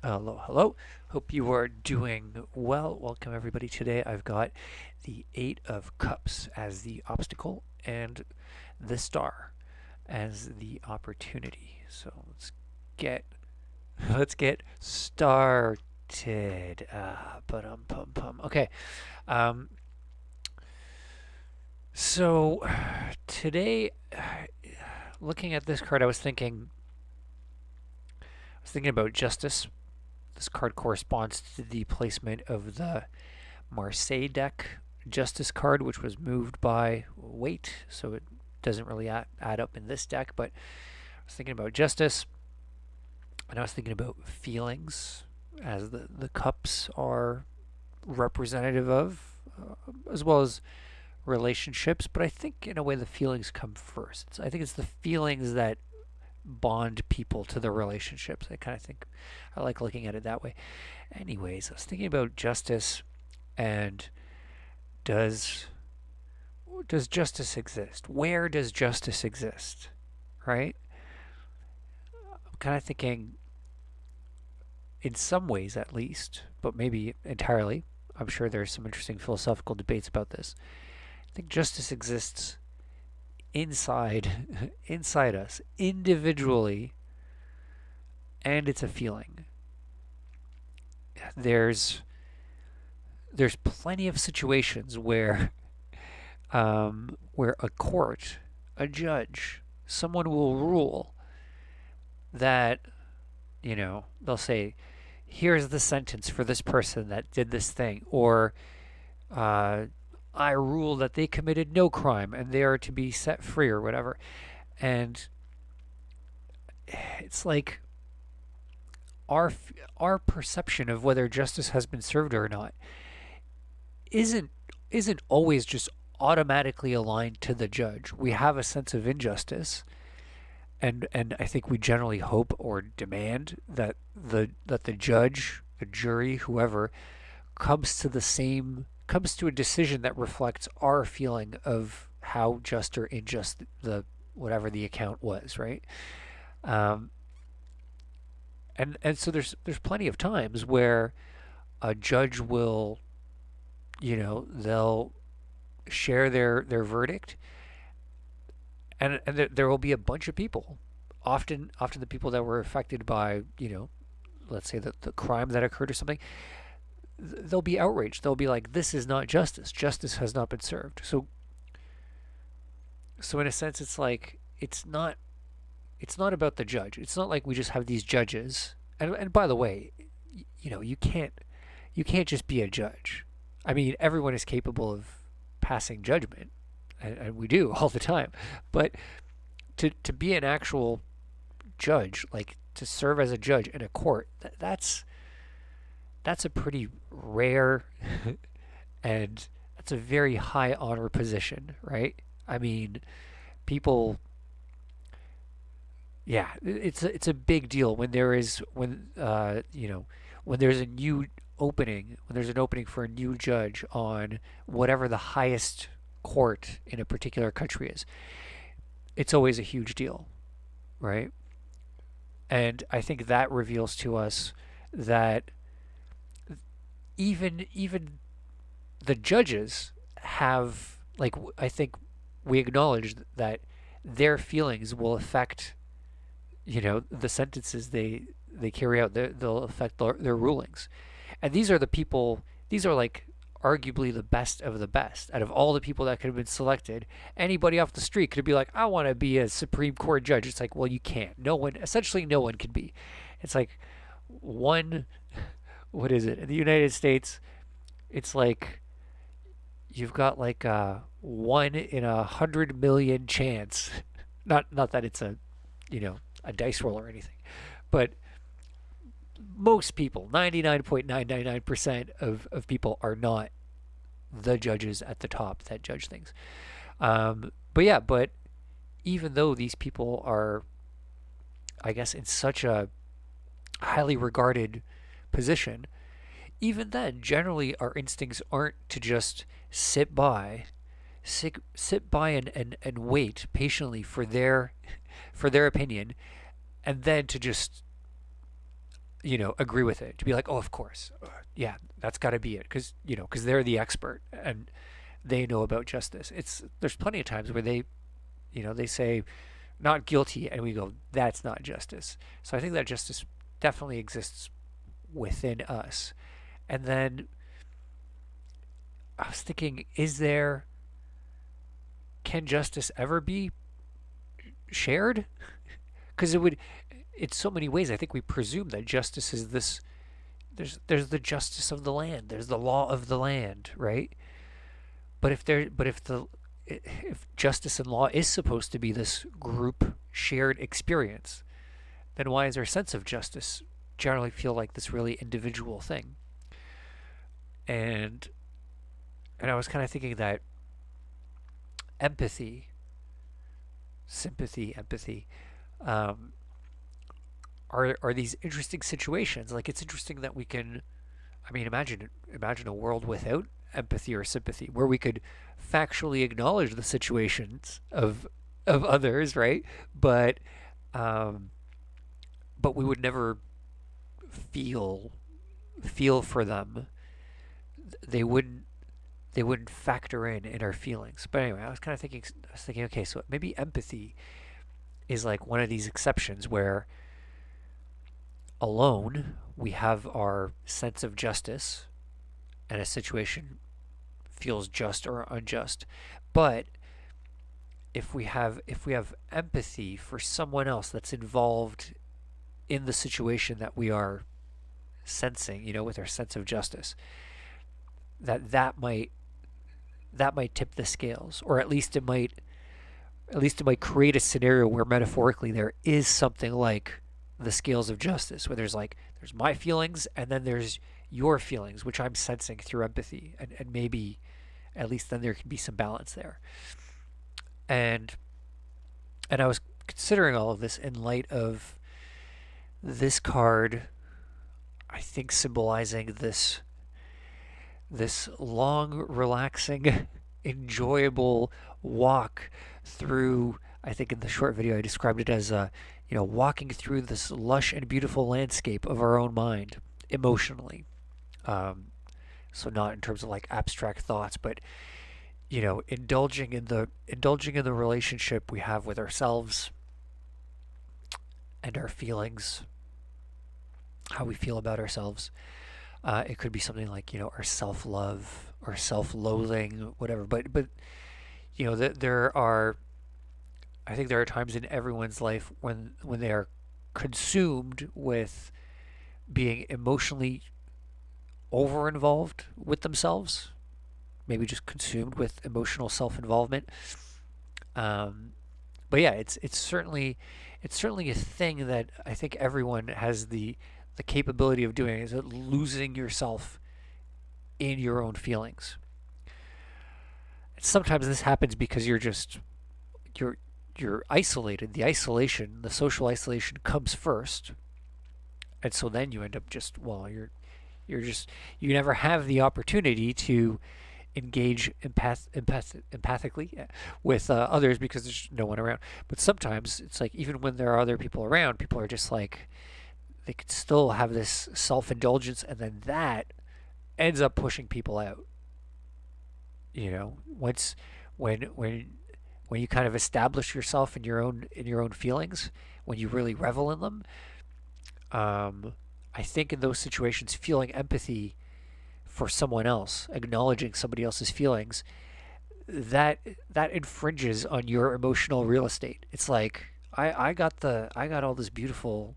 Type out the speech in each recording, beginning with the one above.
Hello, hello. Hope you are doing well. Welcome, everybody. Today I've got the Eight of Cups as the obstacle and the Star as the opportunity. So get let's get started. But pum pum. Okay. Um. So today, looking at this card, I was thinking about justice. This card corresponds to the placement of the Marseille deck Justice card, which was moved by Waite, so it doesn't really add up in this deck. But I was thinking about Justice, and I was thinking about feelings, as the cups are representative of, as well as relationships. But I think, in a way, the feelings come first. I think it's the feelings that bond people to the relationships. I kind of think I like looking at it that way. Anyways, I was thinking about Justice and does does justice exist? Where does justice exist? Right? I'm kind of thinking, in some ways at least, but maybe entirely. I'm sure there's some interesting philosophical debates about this. I think justice exists inside us, individually, and it's a feeling. There's there's plenty of situations where a court, a judge, someone will rule that, they'll say, here's the sentence for this person that did this thing, or uh, I rule that they committed no crime and they are to be set free, or whatever. And it's like our our perception of whether justice has been served or not isn't isn't always just automatically aligned to the judge. We have a sense of injustice, and I think we generally hope or demand that the judge, the jury, whoever comes to a decision that reflects our feeling of how just or unjust the whatever the account was, right? Um, and so there's plenty of times where a judge will, they'll share their verdict, and there will be a bunch of people, often the people that were affected by, let's say the crime that occurred or something. They'll be outraged. They'll be like, this is not justice. Justice has not been served. So in a sense, it's like it's not about the judge. It's not like we just have these judges. And by the way, you can't just be a judge. I mean, everyone is capable of passing judgment, and we do all the time. But to be an actual judge, like to serve as a judge in a court, that's a pretty rare and that's a very high honor position, right? I mean, people, yeah, it's a big deal when when there's a new opening, when there's an opening for a new judge on whatever the highest court in a particular country is. It's always a huge deal, right? And I think that reveals to us that even the judges have, like, I think we acknowledge that their feelings will affect, the sentences they carry out. They'll affect their rulings. And these are the people. These are, like, arguably the best of the best out of all the people that could have been selected. Anybody off the street could be like, I want to be a Supreme Court judge. It's like, well, you can't. No one, essentially no one can be. It's like one, what is it, in the United States? It's like you've got like a 1 in 100 million chance. Not that it's a dice roll or anything, but most people, 99.999% of people, are not the judges at the top that judge things. But yeah, but even though these people are, I guess, in such a highly regarded position, even then, generally our instincts aren't to just sit by, sit by and wait patiently for their opinion, and then to just agree with it, to be like, oh, of course, yeah, that's got to be it, because because they're the expert and they know about justice. There's plenty of times where they say not guilty, and we go, that's not justice. So I think that justice definitely exists within us. And then I was thinking, can justice ever be shared? Because in so many ways, I think we presume that justice is this. There's the justice of the land. There's the law of the land, right? But if justice and law is supposed to be this group shared experience, then why is our sense of justice generally feel like this really individual thing? And and I was kind of thinking that empathy, sympathy, empathy, um, are these interesting situations. Like, it's interesting that we can. I mean, imagine a world without empathy or sympathy, where we could factually acknowledge the situations of others, right? But um, but we would never feel feel for them. They wouldn't they wouldn't factor in our feelings. But anyway, I was thinking, okay, so maybe empathy is like one of these exceptions where alone we have our sense of justice and a situation feels just or unjust. But if we have empathy for someone else that's involved in the situation that we are sensing, with our sense of justice, that might tip the scales, or at least it might create a scenario where metaphorically there is something like the scales of justice, where there's my feelings and then there's your feelings, which I'm sensing through empathy, and maybe at least then there can be some balance there. And and I was considering all of this in light of this card, I think symbolizing this long, relaxing, enjoyable walk through. I think in the short video I described it as walking through this lush and beautiful landscape of our own mind emotionally. Um, so not in terms of like abstract thoughts, but indulging in the relationship we have with ourselves and our feelings, how we feel about ourselves. It could be something like our self love or self loathing, whatever. But there are. I think there are times in everyone's life when they are consumed with being emotionally over involved with themselves, maybe just consumed with emotional self involvement. Um, but yeah, it's certainly a thing that I think everyone has the capability of doing, is losing yourself in your own feelings. And sometimes this happens because you're you're isolated. The social isolation comes first, and so then you end up just well, you never have the opportunity to engage empathically with others because there's no one around. But sometimes it's like even when there are other people around, people are just like they could still have this self-indulgence, and then that ends up pushing people out. Once when you kind of establish yourself in your own feelings, when you really revel in them, I think in those situations, feeling empathy for someone else, acknowledging somebody else's feelings, that that infringes on your emotional real estate. It's like I got all this beautiful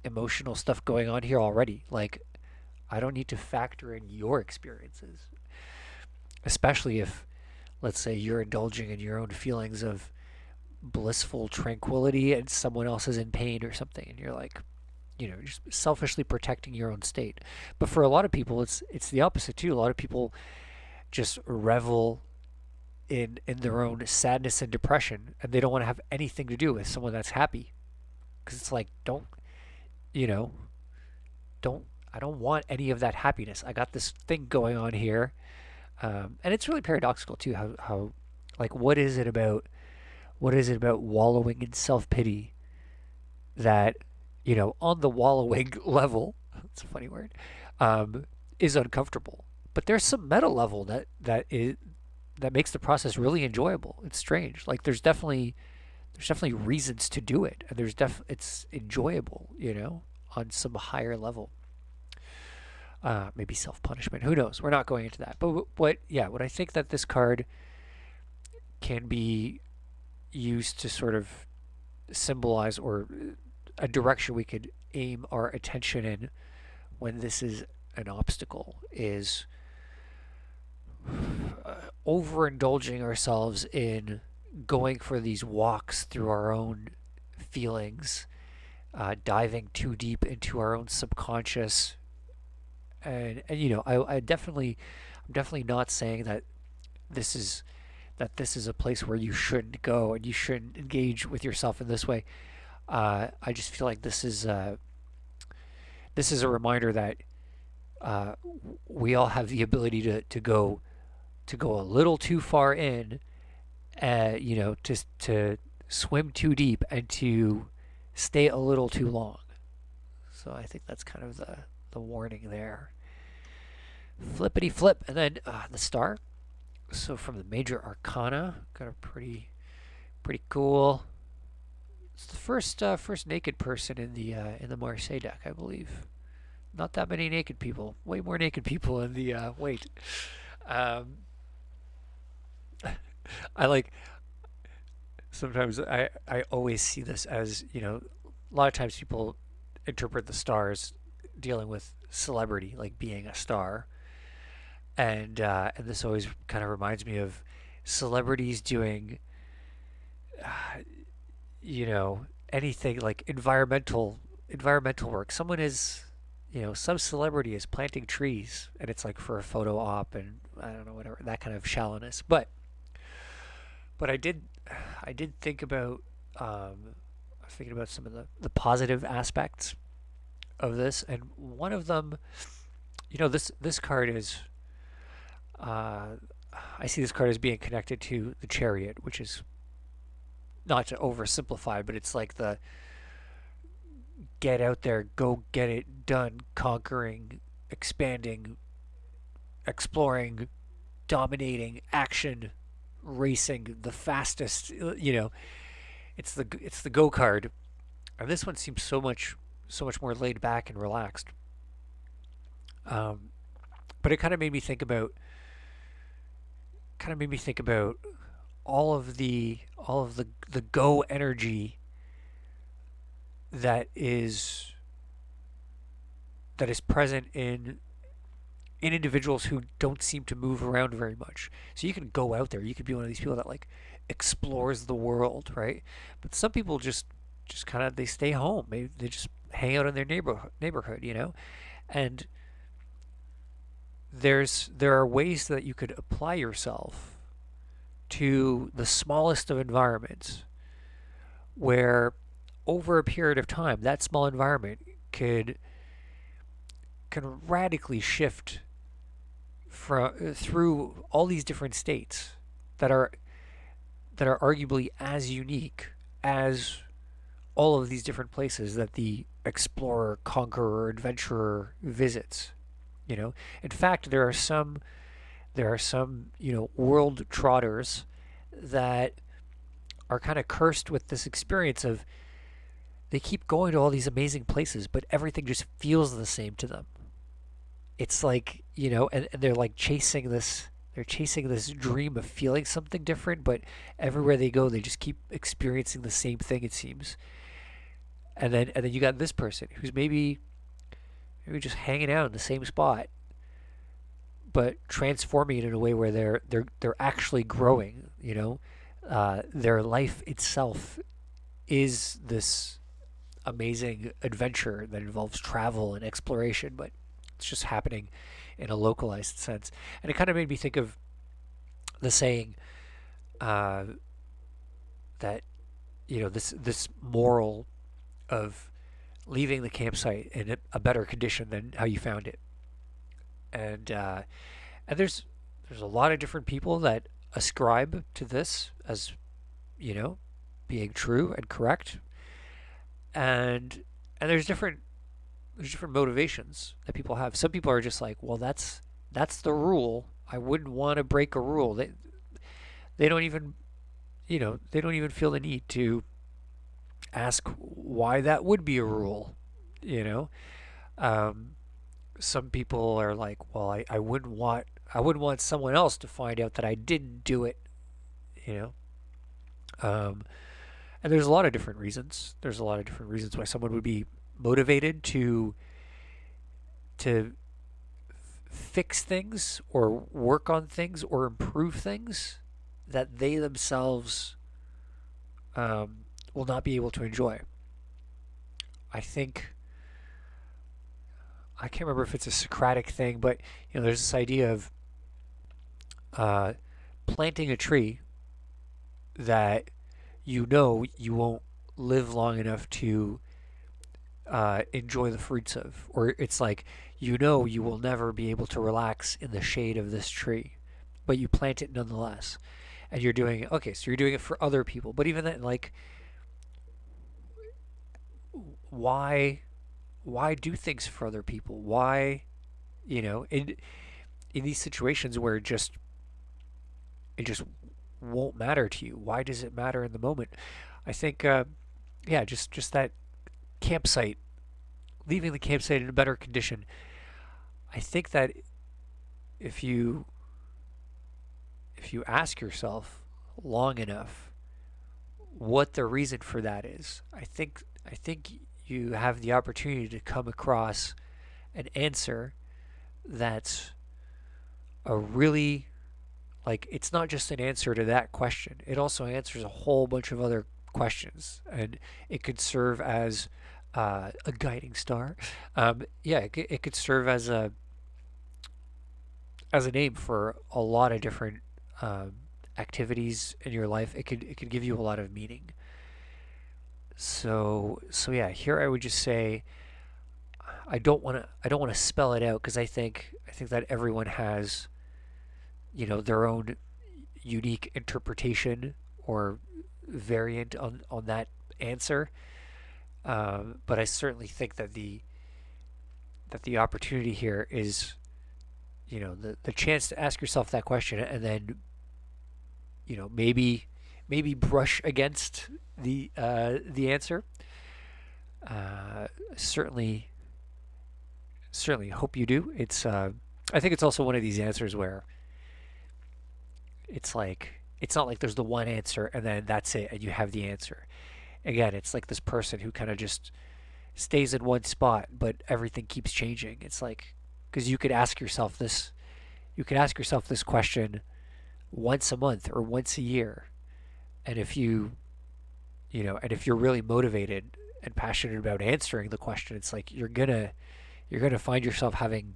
emotional stuff going on here already. Like, I don't need to factor in your experiences, especially if, let's say, you're indulging in your own feelings of blissful tranquility and someone else is in pain or something, and you're like, just selfishly protecting your own state. But for a lot of people, it's the opposite too. A lot of people just revel in their own sadness and depression, and they don't want to have anything to do with someone that's happy, because it's like, you know don't I don't want any of that happiness. I got this thing going on here. And it's really paradoxical too, how like what is it about wallowing in self-pity that on the wallowing level, it's a funny word, um, is uncomfortable. But there's some meta level that makes the process really enjoyable. It's strange. Like there's definitely reasons to do it, and it's enjoyable, on some higher level. Maybe self punishment. Who knows? We're not going into that. But what I think that this card can be used to sort of symbolize, or a direction we could aim our attention in when this is an obstacle, is overindulging ourselves in going for these walks through our own feelings, diving too deep into our own subconscious. I'm definitely not saying this is this is a place where you shouldn't go and you shouldn't engage with yourself in this way. I just feel like this is a reminder that uh, we all have the ability to go a little too far in, to swim too deep and to stay a little too long. So I think that's kind of the warning there. Flippity flip, and then the star. So from the major arcana, got a pretty cool. It's the first naked person in the Marseille deck, I believe. Not that many naked people. Way more naked people in the Waite. Um, I like sometimes I always see this as, a lot of times people interpret the stars dealing with celebrity, like being a star, and this always kind of reminds me of celebrities doing, uh, anything like environmental work. Some celebrity is planting trees, and it's like for a photo op, and I don't know, whatever, that kind of shallowness. But I did think about, I was thinking about some of the positive aspects of this, and one of them, this card is, uh, I see this card as being connected to the Chariot, which is, not to oversimplify, but it's like the get out there, go get it done, conquering, expanding, exploring, dominating, action, racing, the fastest. It's the go card, and this one seems so much more laid back and relaxed. Um, but it kind of made me think about all of the go energy that is that is present in individuals who don't seem to move around very much. So you can go out there. You could be one of these people that like explores the world, right? But some people just kind of they stay home. They just hang out in their neighborhood. And there are ways that you could apply yourself to the smallest of environments, where over a period of time that small environment could can radically shift through all these different states that are arguably as unique as all of these different places that the explorer, conqueror, adventurer visits. In fact, there are some world trotters that are kind of cursed with this experience of they keep going to all these amazing places, but everything just feels the same to them. It's like, and they're chasing this dream of feeling something different, but everywhere they go, they just keep experiencing the same thing, it seems. And then you got this person who's maybe just hanging out in the same spot, but transforming it in a way where they're actually growing. Their life itself is this amazing adventure that involves travel and exploration, but it's just happening in a localized sense. And it kind of made me think of the saying, uh, that this moral of leaving the campsite in a better condition than how you found it. And there's a lot of different people that ascribe to this as, you know being true and correct, and And there's different motivations that people have. Some people are just like, well, that's the rule. I wouldn't want to break a rule. They don't even, they don't even feel the need to ask why that would be a rule, you know. Um, some people are like, well, I wouldn't want someone else to find out that I didn't do it, you know. Um, and there's a lot of different reasons. There's a lot of different reasons why someone would be motivated to fix things or work on things or improve things that they themselves um, will not be able to enjoy. I think I can't remember if it's a Socratic thing, but there's this idea of uh, planting a tree that you won't live long enough to enjoy the fruits of, or it's like you will never be able to relax in the shade of this tree, but you plant it nonetheless, and you're doing it. Okay, so you're doing it for other people, but even then, like, why why do things for other people? Why, in these situations where it just won't matter to you? Why does it matter in the moment? I think, yeah, just that campsite, leaving the campsite in a better condition. I think that if you if you ask yourself long enough what the reason for that is, I think you have the opportunity to come across an answer that's a really, like, it's not just an answer to that question. It also answers a whole bunch of other questions, and it could serve as a guiding star. Yeah, it could serve as a name for a lot of different um, activities in your life. It could give you a lot of meaning. So yeah, here I would just say I don't want to spell it out because I think that everyone has their own unique interpretation or variant on that answer. But I certainly think that the opportunity here is the chance to ask yourself that question, and then maybe brush against the answer. Certainly certainly hope you do. I think it's also one of these answers where it's like it's not like there's the one answer and then that's it and you have the answer. Again, it's like this person who kind of just stays in one spot, but everything keeps changing. It's like, because you could ask yourself this question once a month or once a year, and if you're really motivated and passionate about answering the question, it's like you're gonna find yourself having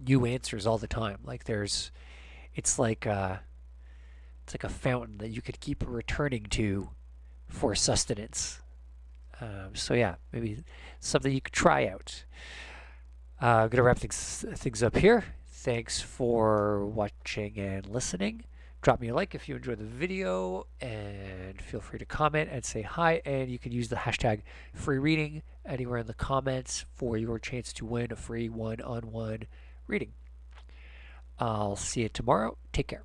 new answers all the time. Like it's like it's like a fountain that you could keep returning to for sustenance. So yeah, maybe something you could try out. I'm gonna wrap things up here. Thanks for watching and listening. Drop me a like if you enjoyed the video, and feel free to comment and say hi. And you can use the hashtag free reading anywhere in the comments for your chance to win a free one-on-one reading. I'll see you tomorrow. Take care.